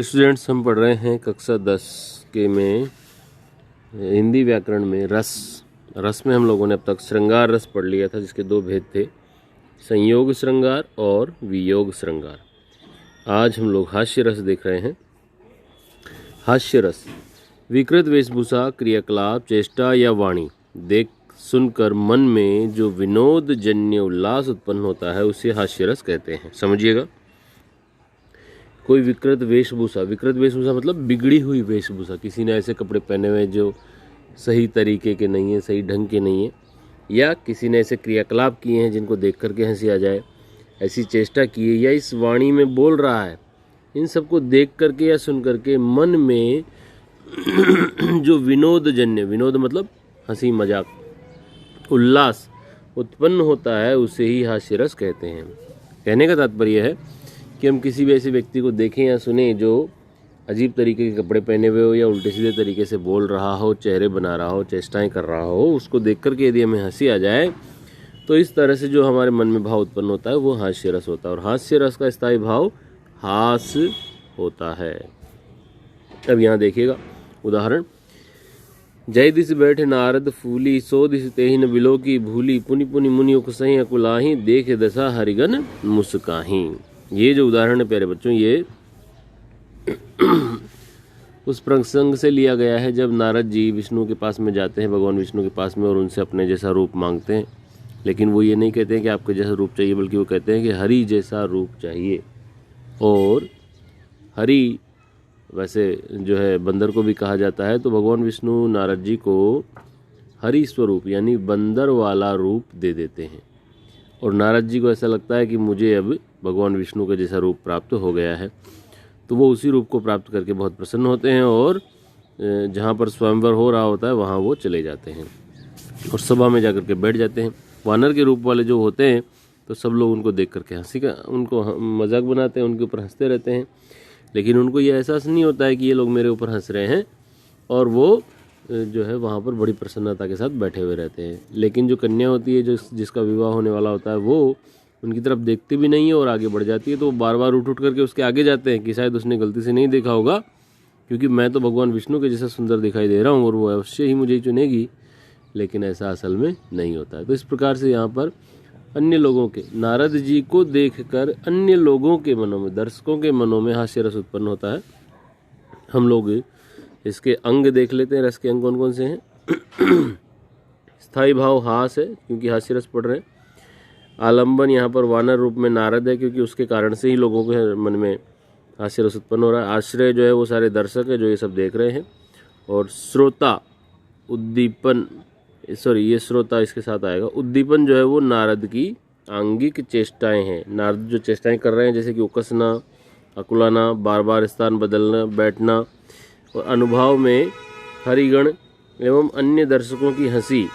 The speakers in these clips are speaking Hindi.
स्टूडेंट्स, हम पढ़ रहे हैं कक्षा 10 के में हिंदी व्याकरण में रस में हम लोगों ने अब तक श्रृंगार रस पढ़ लिया था, जिसके दो भेद थे, संयोग श्रृंगार और वियोग श्रृंगार। आज हम लोग हास्य रस देख रहे हैं। हास्य रस विकृत वेशभूषा, क्रियाकलाप, चेष्टा या वाणी देख सुनकर मन में जो विनोद जन्य उल्लास उत्पन्न होता है उसे हास्य रस कहते हैं। समझिएगा, कोई विकृत वेशभूषा मतलब बिगड़ी हुई वेशभूषा, किसी ने ऐसे कपड़े पहने हुए जो सही तरीके के नहीं है, सही ढंग के नहीं है, या किसी ने ऐसे क्रियाकलाप किए हैं जिनको देख करके हंसी आ जाए, ऐसी चेष्टा की है, या इस वाणी में बोल रहा है, इन सबको देख करके या सुन करके मन में जो विनोद मतलब हंसी मजाक, उल्लास उत्पन्न होता है उसे ही हास्य रस कहते हैं। कहने का तात्पर्य है कि हम किसी भी ऐसे व्यक्ति को देखें या सुने जो अजीब तरीके के कपड़े पहने हुए हो, या उल्टे सीधे तरीके से बोल रहा हो, चेहरे बना रहा हो, चेष्टाएं कर रहा हो, उसको देख करके यदि हमें हंसी आ जाए तो इस तरह से जो हमारे मन में भाव उत्पन्न होता है वो हास्य रस होता है। और हास्य रस का स्थायी भाव हास होता है। अब यहाँ देखिएगा उदाहरण, जय दिस बैठे नारद फूली, सो दिस तेहि न बिलो की भूली, पुनि पुनि मुनि उकसहि अकुलाही, देख दशा हरिगन मुस्काही। ये जो उदाहरण है प्यारे बच्चों, ये उस प्रसंग से लिया गया है जब नारद जी विष्णु के पास में जाते हैं, भगवान विष्णु के पास में, और उनसे अपने जैसा रूप मांगते हैं। लेकिन वो ये नहीं कहते हैं कि आपके जैसा रूप चाहिए, बल्कि वो कहते हैं कि हरि जैसा रूप चाहिए। और हरि वैसे जो है बंदर को भी कहा जाता है, तो भगवान विष्णु नारद जी को हरि स्वरूप यानी बंदर वाला रूप दे देते हैं। और नारद जी को ऐसा लगता है कि मुझे अब भगवान विष्णु का जैसा रूप प्राप्त हो गया है, तो वो उसी रूप को प्राप्त करके बहुत प्रसन्न होते हैं, और जहाँ पर स्वयंवर हो रहा होता है वहाँ वो चले जाते हैं और सभा में जाकर के बैठ जाते हैं। वानर के रूप वाले जो होते हैं तो सब लोग उनको देख करके उनको मजाक बनाते हैं, उनके ऊपर हंसते रहते हैं, लेकिन उनको ये एहसास नहीं होता है कि ये लोग मेरे ऊपर हंस रहे हैं, और वो जो है वहाँ पर बड़ी प्रसन्नता के साथ बैठे हुए रहते हैं। लेकिन जो कन्या होती है, जो जिसका विवाह होने वाला होता है, वो उनकी तरफ देखती भी नहीं है और आगे बढ़ जाती है। तो वो बार बार उठ करके उसके आगे जाते हैं कि शायद उसने गलती से नहीं देखा होगा, क्योंकि मैं तो भगवान विष्णु के जैसा सुंदर दिखाई दे रहा हूँ और वो अवश्य ही मुझे चुनेगी। लेकिन ऐसा असल में नहीं होता है। तो इस प्रकार से यहाँ पर अन्य लोगों के, नारद जी को देखकर अन्य लोगों के मनों में, दर्शकों के मनों में हास्य रस उत्पन्न होता है। हम लोग इसके अंग देख लेते हैं। रस के अंग कौन कौन से हैं? स्थायी भाव हास है, क्योंकि हास्य रस पढ़ रहे हैं। आलंबन यहाँ पर वानर रूप में नारद है, क्योंकि उसके कारण से ही लोगों के मन में हास्य रस उत्पन्न हो रहा है। आश्रय जो है वो सारे दर्शक है जो ये सब देख रहे हैं। और श्रोता उद्दीपन, ये श्रोता इसके साथ आएगा। उद्दीपन जो है वो नारद की आंगिक चेष्टाएं हैं। नारद जो चेष्टाएं कर रहे हैं, जैसे कि उकसना, अकुलाना, बार बार स्थान बदलना, बैठना, और अनुभव में हरिगण एवं अन्य दर्शकों की हंसी,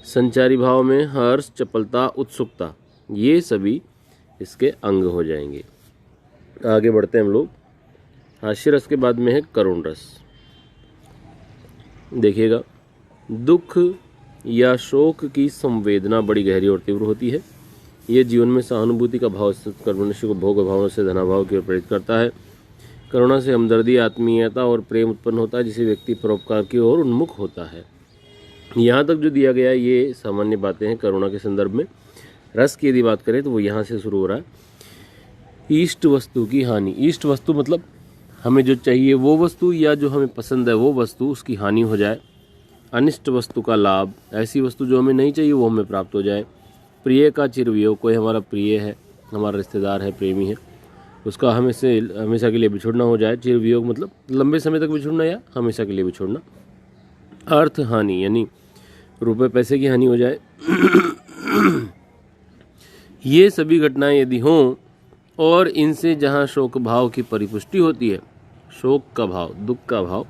संचारी भाव में हर्ष, चपलता, उत्सुकता, ये सभी इसके अंग हो जाएंगे। आगे बढ़ते हैं हम लोग। हास्य रस के बाद में है करुण रस। देखिएगा, दुख या शोक की संवेदना बड़ी गहरी और तीव्र होती है। ये जीवन में सहानुभूति का भाव कर मनुष्य को भोग भावों से धनाभाव की ओर प्रेरित करता है। करुणा से हमदर्दी, आत्मीयता और प्रेम उत्पन्न होता है, जिसे व्यक्ति परोपकार की ओर उन्मुख होता है। यहाँ तक जो दिया गया है ये सामान्य बातें हैं करुणा के संदर्भ में। रस की यदि बात करें तो वो यहाँ से शुरू हो रहा है। इष्ट वस्तु की हानि। इष्ट वस्तु मतलब हमें जो चाहिए वो वस्तु, या जो हमें पसंद है वो वस्तु, उसकी हानि हो जाए। अनिष्ट वस्तु का लाभ, ऐसी वस्तु जो हमें नहीं चाहिए वो हमें प्राप्त हो जाए। प्रिय का चिरवियोग, कोई हमारा प्रिय है, हमारा रिश्तेदार है, प्रेमी है, उसका हमेशा के लिए बिछुड़ना हो जाए। चिरवियोग मतलब लंबे समय तक बिछुड़ना या हमेशा के लिए बिछुड़ना। अर्थ हानि यानी रुपए पैसे की हानि हो जाए। ये सभी घटनाएं यदि हों और इनसे जहाँ शोक भाव की परिपुष्टि होती है, शोक का भाव, दुख का भाव,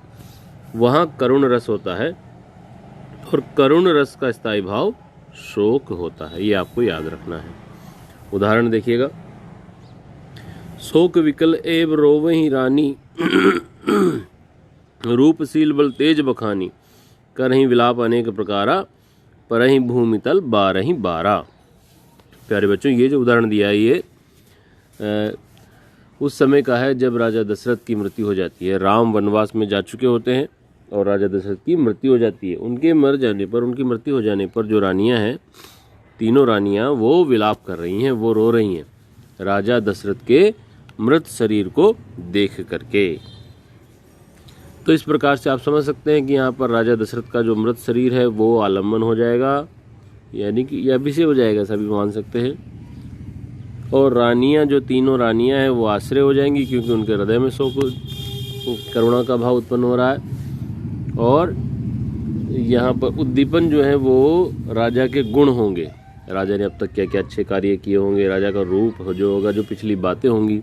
वहाँ करुण रस होता है। और करुण रस का स्थायी भाव शोक होता है, ये आपको याद रखना है। उदाहरण देखिएगा, शोक विकल एव रोवहि रानी, रूपशील बल तेज बखानी, करहि विलाप अनेक प्रकारा, परहि भूमि तल बारहि बारा। प्यारे बच्चों, ये जो उदाहरण दिया है ये उस समय का है जब राजा दशरथ की मृत्यु हो जाती है। राम वनवास में जा चुके होते हैं और राजा दशरथ की मृत्यु हो जाती है। उनके मर जाने पर, उनकी मृत्यु हो जाने पर जो रानियां हैं, तीनों रानियां, वो विलाप कर रही हैं, वो रो रही हैं राजा दशरथ के मृत शरीर को देख करके। तो इस प्रकार से आप समझ सकते हैं कि यहाँ पर राजा दशरथ का जो मृत शरीर है वो आलम्बन हो जाएगा, यानी कि यह अभिषेक हो जाएगा, सभी मान सकते हैं। और रानियां, जो तीनों रानियां हैं, वो आश्रय हो जाएंगी, क्योंकि उनके हृदय में शोक, करुणा का भाव उत्पन्न हो रहा है। और यहाँ पर उद्दीपन जो है वो राजा के गुण होंगे, राजा ने अब तक क्या क्या अच्छे कार्य किए होंगे, राजा का रूप जो होगा, जो पिछली बातें होंगी,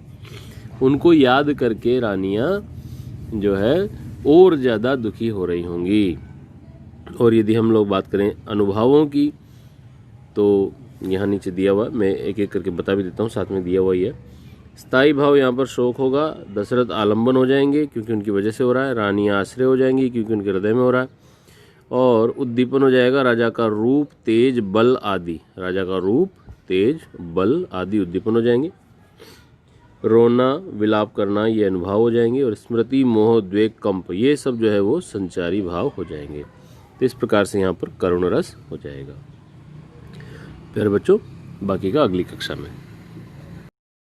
उनको याद करके रानियां जो है और ज़्यादा दुखी हो रही होंगी। और यदि हम लोग बात करें अनुभवों की, तो यहाँ नीचे दिया हुआ, मैं एक एक करके बता भी देता हूँ, साथ में दिया हुआ ही है। स्थायी भाव, यहाँ पर शोक होगा, दशरथ आलम्बन हो जाएंगे क्योंकि उनकी वजह से हो रहा है, रानियाँ आश्रय हो जाएंगी क्योंकि उनके हृदय में हो रहा है। और उद्दीपन हो जाएगा, राजा का रूप, तेज, बल आदि, राजा का रूप, तेज, बल आदि उद्दीपन हो जाएंगे। रोना, विलाप करना, ये अनुभव हो जाएंगे। और स्मृति, मोह, द्वेग, कंप, ये सब जो है वो संचारी भाव हो जाएंगे। तो इस प्रकार से यहाँ पर करुण रस हो जाएगा। प्यारे बच्चों, बाकी का अगली कक्षा में।